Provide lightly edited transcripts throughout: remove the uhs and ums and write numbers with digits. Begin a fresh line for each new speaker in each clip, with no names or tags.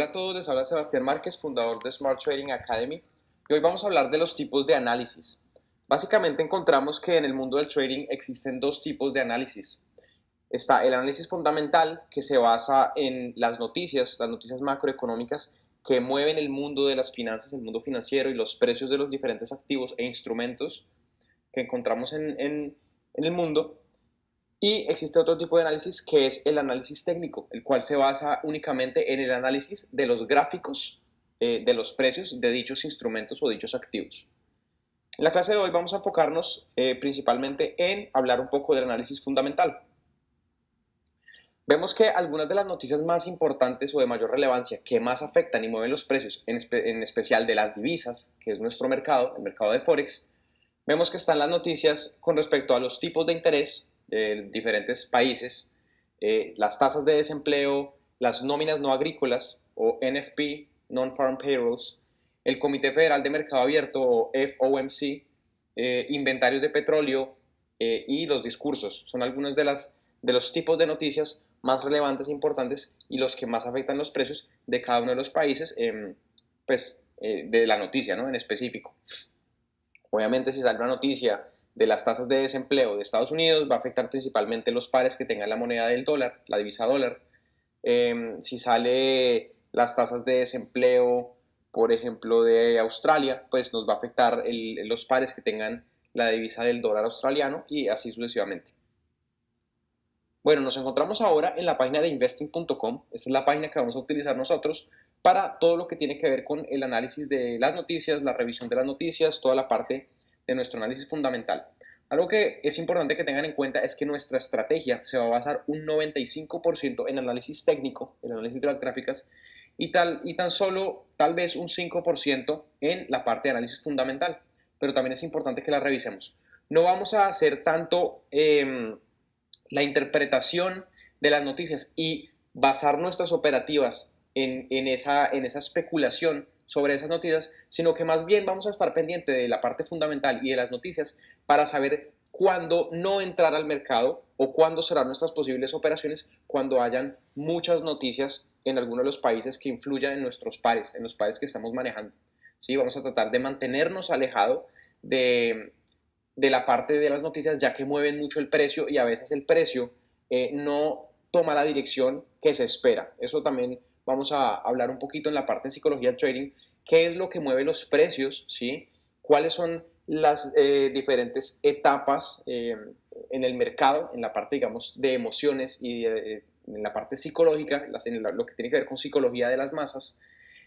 Hola a todos, les habla Sebastián Márquez, fundador de Smart Trading Academy, y hoy vamos a hablar de los tipos de análisis. Básicamente encontramos que en el mundo del trading existen dos tipos de análisis. Está el análisis fundamental, que se basa en las noticias macroeconómicas que mueven el mundo de las finanzas, el mundo financiero y los precios de los diferentes activos e instrumentos que encontramos en el mundo. Y existe otro tipo de análisis que es el análisis técnico, el cual se basa únicamente en el análisis de los gráficos de los precios de dichos instrumentos o dichos activos. En la clase de hoy vamos a enfocarnos principalmente en hablar un poco del análisis fundamental. Vemos que algunas de las noticias más importantes o de mayor relevancia que más afectan y mueven los precios, en especial de las divisas, que es nuestro mercado, el mercado de Forex, vemos que están las noticias con respecto a los tipos de interés de diferentes países, las tasas de desempleo, las nóminas no agrícolas o NFP, Non-Farm Payrolls, el Comité Federal de Mercado Abierto o FOMC, inventarios de petróleo y los discursos. Son algunos de los tipos de noticias más relevantes e importantes y los que más afectan los precios de cada uno de los países, de la noticia, ¿no? En específico. Obviamente, si sale una noticia de las tasas de desempleo de Estados Unidos, va a afectar principalmente los pares que tengan la moneda del dólar, la divisa dólar. Si sale las tasas de desempleo, por ejemplo, de Australia, pues nos va a afectar los pares que tengan la divisa del dólar australiano y así sucesivamente. Bueno, nos encontramos ahora en la página de investing.com. Esta es la página que vamos a utilizar nosotros para todo lo que tiene que ver con el análisis de las noticias, la revisión de las noticias, toda la parte de nuestro análisis fundamental. Algo que es importante que tengan en cuenta es que nuestra estrategia se va a basar un 95% en análisis técnico, el análisis de las gráficas, y tan solo tal vez un 5% en la parte de análisis fundamental, pero también es importante que la revisemos. No vamos a hacer tanto la interpretación de las noticias y basar nuestras operativas en esa especulación sobre esas noticias, sino que más bien vamos a estar pendiente de la parte fundamental y de las noticias para saber cuándo no entrar al mercado o cuándo serán nuestras posibles operaciones cuando hayan muchas noticias en alguno de los países que influyan en nuestros pares, en los pares que estamos manejando. ¿Sí? Vamos a tratar de mantenernos alejado de la parte de las noticias, ya que mueven mucho el precio y a veces el precio no toma la dirección que se espera. Eso también vamos a hablar un poquito en la parte de psicología del trading, qué es lo que mueve los precios, ¿sí? Cuáles son las diferentes etapas en el mercado, en la parte, digamos, de emociones y en la parte psicológica, lo que tiene que ver con psicología de las masas,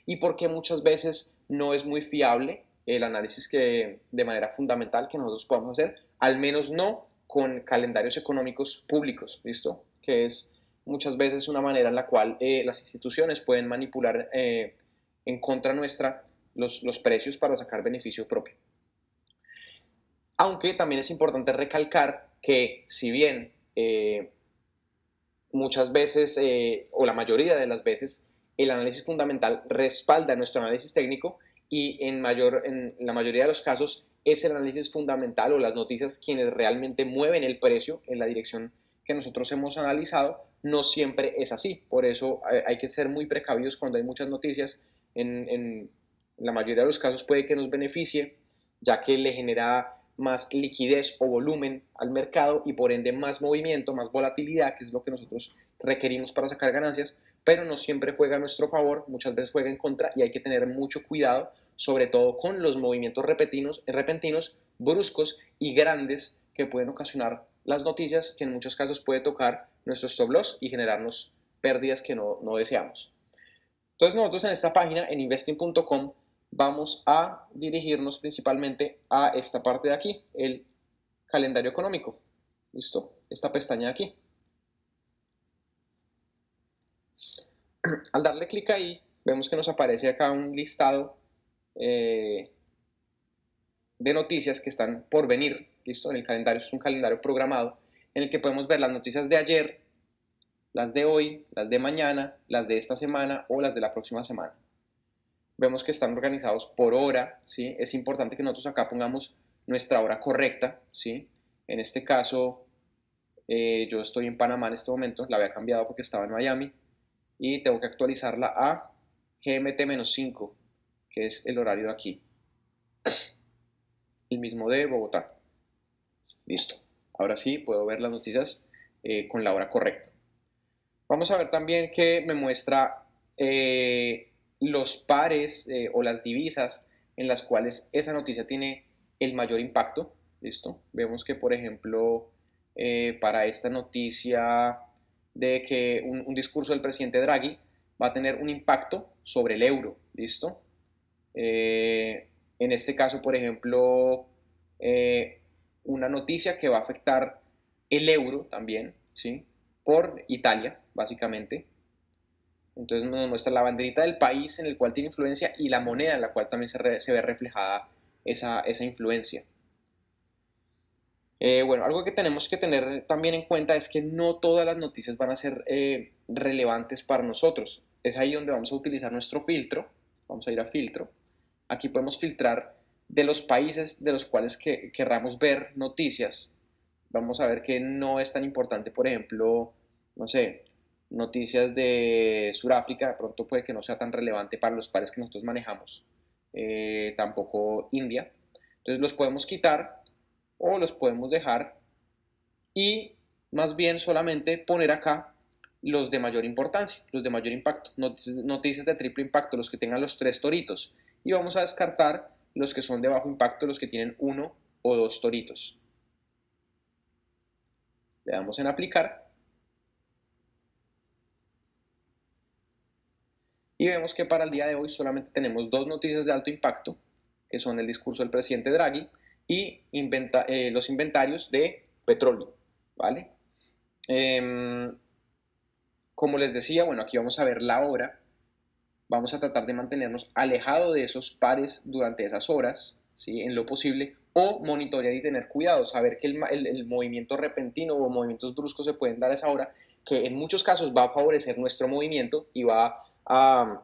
y por qué muchas veces no es muy fiable el análisis de manera fundamental que nosotros podamos hacer, al menos no con calendarios económicos públicos, ¿listo? Que es muchas veces una manera en la cual las instituciones pueden manipular en contra nuestra los precios para sacar beneficio propio. Aunque también es importante recalcar que si bien muchas veces o la mayoría de las veces el análisis fundamental respalda nuestro análisis técnico y en la mayoría de los casos es el análisis fundamental o las noticias quienes realmente mueven el precio en la dirección que nosotros hemos analizado, no siempre es así. Por eso hay que ser muy precavidos cuando hay muchas noticias. En la mayoría de los casos puede que nos beneficie, ya que le genera más liquidez o volumen al mercado y por ende más movimiento, más volatilidad, que es lo que nosotros requerimos para sacar ganancias, pero no siempre juega a nuestro favor, muchas veces juega en contra y hay que tener mucho cuidado, sobre todo con los movimientos repentinos, bruscos y grandes que pueden ocasionar las noticias, que en muchos casos puede tocar nuestro stop loss y generarnos pérdidas que no deseamos. Entonces nosotros en esta página, en investing.com, vamos a dirigirnos principalmente a esta parte de aquí, el calendario económico. ¿Listo? Esta pestaña de aquí. Al darle clic ahí, vemos que nos aparece acá un listado de noticias que están por venir. ¿Listo? En el calendario es un calendario programado en el que podemos ver las noticias de ayer, las de hoy, las de mañana, las de esta semana o las de la próxima semana. Vemos que están organizados por hora, ¿sí? Es importante que nosotros acá pongamos nuestra hora correcta, ¿sí? En este caso, yo estoy en Panamá en este momento, la había cambiado porque estaba en Miami y tengo que actualizarla a GMT-5, que es el horario de aquí, el mismo de Bogotá. Listo. Ahora sí puedo ver las noticias con la hora correcta. Vamos a ver también que me muestra los pares o las divisas en las cuales esa noticia tiene el mayor impacto. ¿Listo? Vemos que, por ejemplo, para esta noticia de que un discurso del presidente Draghi va a tener un impacto sobre el euro. ¿Listo? En este caso, por ejemplo, una noticia que va a afectar el euro también, ¿sí? Por Italia, básicamente. Entonces nos muestra la banderita del país en el cual tiene influencia y la moneda en la cual también se ve reflejada esa influencia. Bueno, algo que tenemos que tener también en cuenta es que no todas las noticias van a ser relevantes para nosotros. Es ahí donde vamos a utilizar nuestro filtro. Vamos a ir a filtro. Aquí podemos filtrar de los países de los cuales querramos ver noticias. Vamos a ver que no es tan importante, por ejemplo, no sé, noticias de Sudáfrica, de pronto puede que no sea tan relevante para los pares que nosotros manejamos. Tampoco India. Entonces los podemos quitar o los podemos dejar y más bien solamente poner acá los de mayor importancia, los de mayor impacto, noticias de triple impacto, los que tengan los 3 toritos, y vamos a descartar los que son de bajo impacto, los que tienen 1 o 2 toritos. Le damos en aplicar y vemos que para el día de hoy solamente tenemos 2 noticias de alto impacto, que son el discurso del presidente Draghi y los inventarios de petróleo, ¿vale? Como les decía, bueno, aquí vamos a ver la hora. Vamos a tratar de mantenernos alejados de esos pares durante esas horas, ¿sí? En lo posible, o monitorear y tener cuidado, saber que el movimiento repentino o movimientos bruscos se pueden dar a esa hora, que en muchos casos va a favorecer nuestro movimiento y va a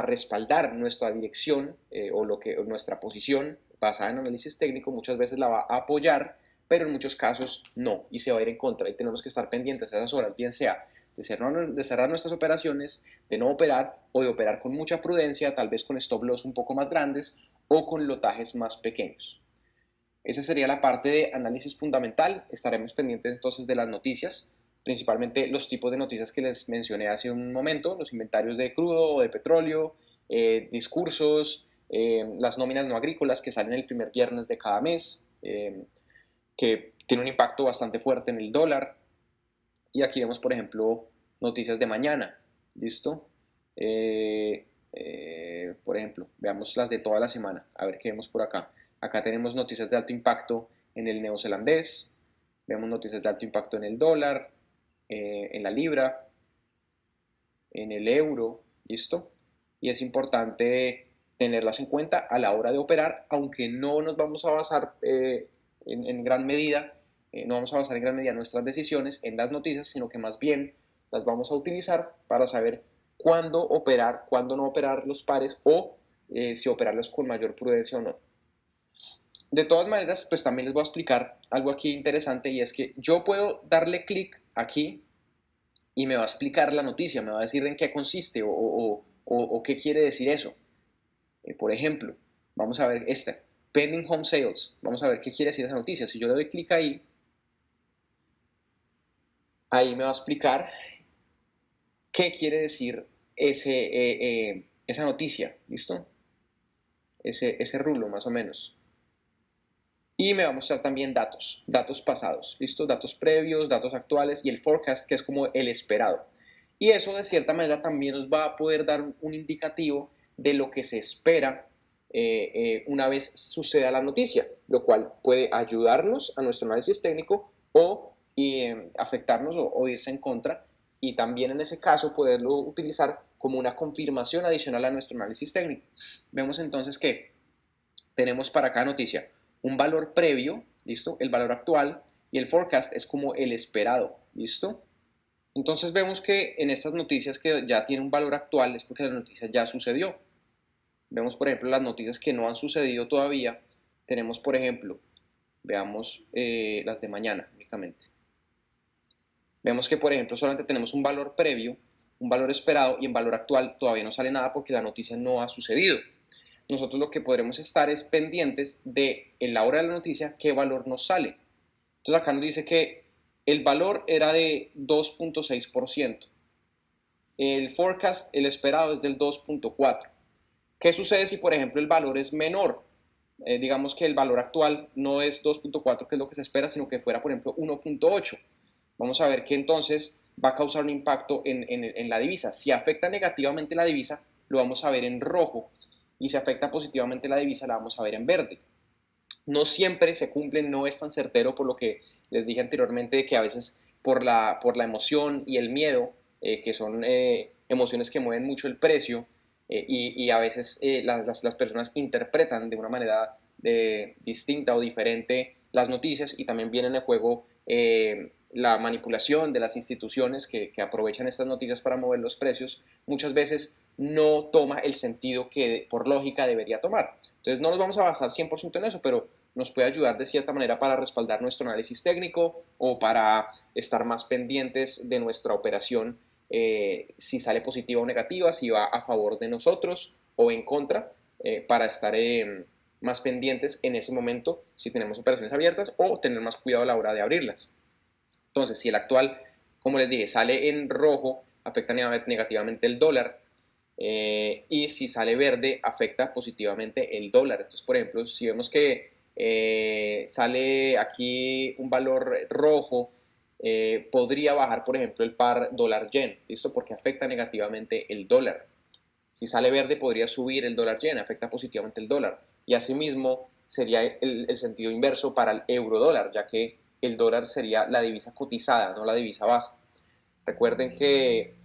respaldar nuestra dirección o nuestra posición basada en análisis técnico, muchas veces la va a apoyar, pero en muchos casos no, y se va a ir en contra, y tenemos que estar pendientes a esas horas, bien sea de cerrar nuestras operaciones, de no operar o de operar con mucha prudencia, tal vez con stop loss un poco más grandes o con lotajes más pequeños. Esa sería la parte de análisis fundamental. Estaremos pendientes entonces de las noticias, principalmente los tipos de noticias que les mencioné hace un momento, los inventarios de crudo o de petróleo, discursos, las nóminas no agrícolas que salen el primer viernes de cada mes, que tiene un impacto bastante fuerte en el dólar. Y aquí vemos, por ejemplo, noticias de mañana, ¿listo? Por ejemplo, veamos las de toda la semana, a ver qué vemos por acá. Acá tenemos noticias de alto impacto en el neozelandés, vemos noticias de alto impacto en el dólar, en la libra, en el euro, ¿listo? Y es importante tenerlas en cuenta a la hora de operar, aunque no nos vamos a basar en gran medida, no vamos a basar en gran medida nuestras decisiones en las noticias, sino que más bien las vamos a utilizar para saber cuándo operar, cuándo no operar los pares o si operarlos con mayor prudencia o no. De todas maneras, pues también les voy a explicar algo aquí interesante y es que yo puedo darle clic aquí y me va a explicar la noticia, me va a decir en qué consiste o qué quiere decir eso. Por ejemplo, vamos a ver esta, Pending Home Sales, vamos a ver qué quiere decir esa noticia. Si yo le doy clic ahí me va a explicar qué quiere decir esa noticia, ¿listo? Ese rulo más o menos. Y me va a mostrar también datos pasados, ¿listo? Datos previos, datos actuales y el forecast, que es como el esperado. Y eso de cierta manera también nos va a poder dar un indicativo de lo que se espera una vez suceda la noticia, lo cual puede ayudarnos a nuestro análisis técnico o afectarnos o irse en contra, y también en ese caso poderlo utilizar como una confirmación adicional a nuestro análisis técnico. Vemos entonces que tenemos para cada noticia un valor previo, ¿listo? El valor actual, y el forecast es como el esperado, ¿listo? Entonces vemos que en estas noticias que ya tienen un valor actual es porque la noticia ya sucedió. Vemos, por ejemplo, las noticias que no han sucedido todavía. Tenemos, por ejemplo, veamos las de mañana únicamente. Vemos que, por ejemplo, solamente tenemos un valor previo un valor esperado y en valor actual todavía no sale nada porque la noticia no ha sucedido. Nosotros lo que podremos estar es pendientes de en la hora de la noticia qué valor nos sale. Entonces acá nos dice que el valor era de 2.6%. El forecast, el esperado, es del 2.4%. ¿Qué sucede si, por ejemplo, el valor es menor? Digamos que el valor actual no es 2.4, que es lo que se espera, sino que fuera, por ejemplo, 1.8. Vamos a ver que entonces va a causar un impacto en la divisa. Si afecta negativamente la divisa, lo vamos a ver en rojo, y si afecta positivamente la divisa, la vamos a ver en verde. No siempre se cumple, no es tan certero, por lo que les dije anteriormente, de que a veces por la emoción y el miedo, que son emociones que mueven mucho el precio, y a veces las personas interpretan de una manera distinta o diferente las noticias, y también viene en el juego la manipulación de las instituciones que aprovechan estas noticias para mover los precios. Muchas veces no toma el sentido que por lógica debería tomar. Entonces no nos vamos a basar 100% en eso, pero nos puede ayudar de cierta manera para respaldar nuestro análisis técnico o para estar más pendientes de nuestra operación, si sale positiva o negativa, si va a favor de nosotros o en contra, para estar más pendientes en ese momento si tenemos operaciones abiertas, o tener más cuidado a la hora de abrirlas. Entonces, si el actual, como les dije, sale en rojo, afecta negativamente el dólar, y si sale verde, afecta positivamente el dólar. Entonces, por ejemplo, si vemos que sale aquí un valor rojo, podría bajar, por ejemplo, el par dólar-yen, ¿listo? Porque afecta negativamente el dólar. Si sale verde, podría subir el dólar-yen, afecta positivamente el dólar. Y asimismo sería el sentido inverso para el euro-dólar, ya que el dólar sería la divisa cotizada, no la divisa base. Recuerden que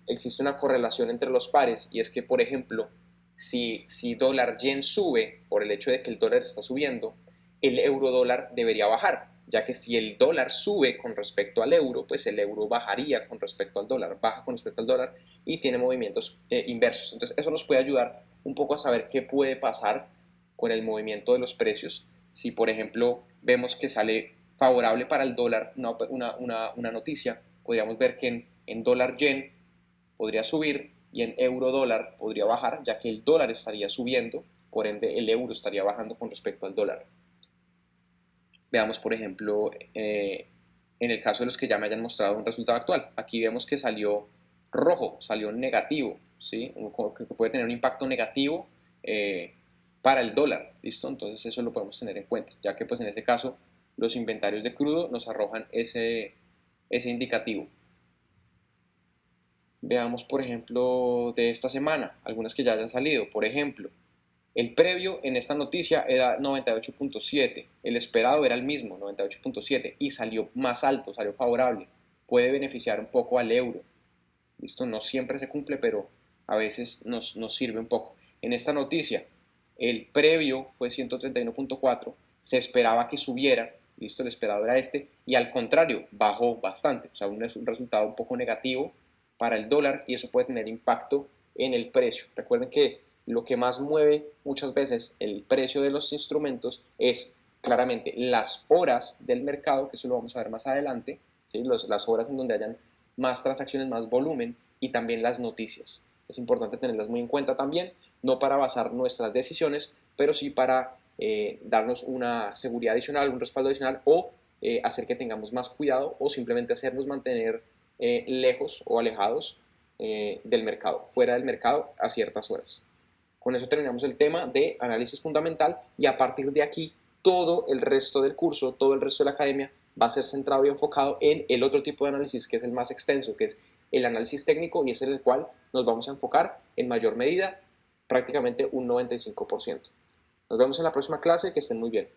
existe una correlación entre los pares, y es que, por ejemplo, si dólar-yen sube por el hecho de que el dólar está subiendo, el euro-dólar debería bajar, ya que si el dólar sube con respecto al euro, pues el euro bajaría con respecto al dólar, baja con respecto al dólar, y tiene movimientos inversos. Entonces eso nos puede ayudar un poco a saber qué puede pasar con el movimiento de los precios. Si, por ejemplo, vemos que sale favorable para el dólar una noticia, podríamos ver que en dólar-yen podría subir y en euro-dólar podría bajar, ya que el dólar estaría subiendo, por ende el euro estaría bajando con respecto al dólar. Veamos, por ejemplo, en el caso de los que ya me hayan mostrado un resultado actual. Aquí vemos que salió rojo, salió negativo, ¿sí? Que puede tener un impacto negativo para el dólar, ¿listo? Entonces eso lo podemos tener en cuenta, ya que pues en ese caso los inventarios de crudo nos arrojan ese indicativo. Veamos, por ejemplo, de esta semana, algunas que ya hayan salido. Por ejemplo, el previo en esta noticia era 98.7, el esperado era el mismo, 98.7, y salió más alto, salió favorable. Puede beneficiar un poco al euro. ¿Listo? No siempre se cumple, pero a veces nos sirve un poco. En esta noticia, el previo fue 131.4, se esperaba que subiera, ¿listo? El esperado era este, y al contrario, bajó bastante, o sea, un resultado un poco negativo para el dólar, y eso puede tener impacto en el precio. Recuerden que lo que más mueve muchas veces el precio de los instrumentos es claramente las horas del mercado, que eso lo vamos a ver más adelante, ¿sí? Las horas en donde hayan más transacciones, más volumen, y también las noticias. Es importante tenerlas muy en cuenta también, no para basar nuestras decisiones, pero sí para darnos una seguridad adicional, un respaldo adicional, o hacer que tengamos más cuidado, o simplemente hacernos mantener lejos o alejados del mercado, fuera del mercado a ciertas horas. Con eso terminamos el tema de análisis fundamental, y a partir de aquí todo el resto del curso, todo el resto de la academia va a ser centrado y enfocado en el otro tipo de análisis, que es el más extenso, que es el análisis técnico, y es en el cual nos vamos a enfocar en mayor medida, prácticamente un 95%. Nos vemos en la próxima clase, que estén muy bien.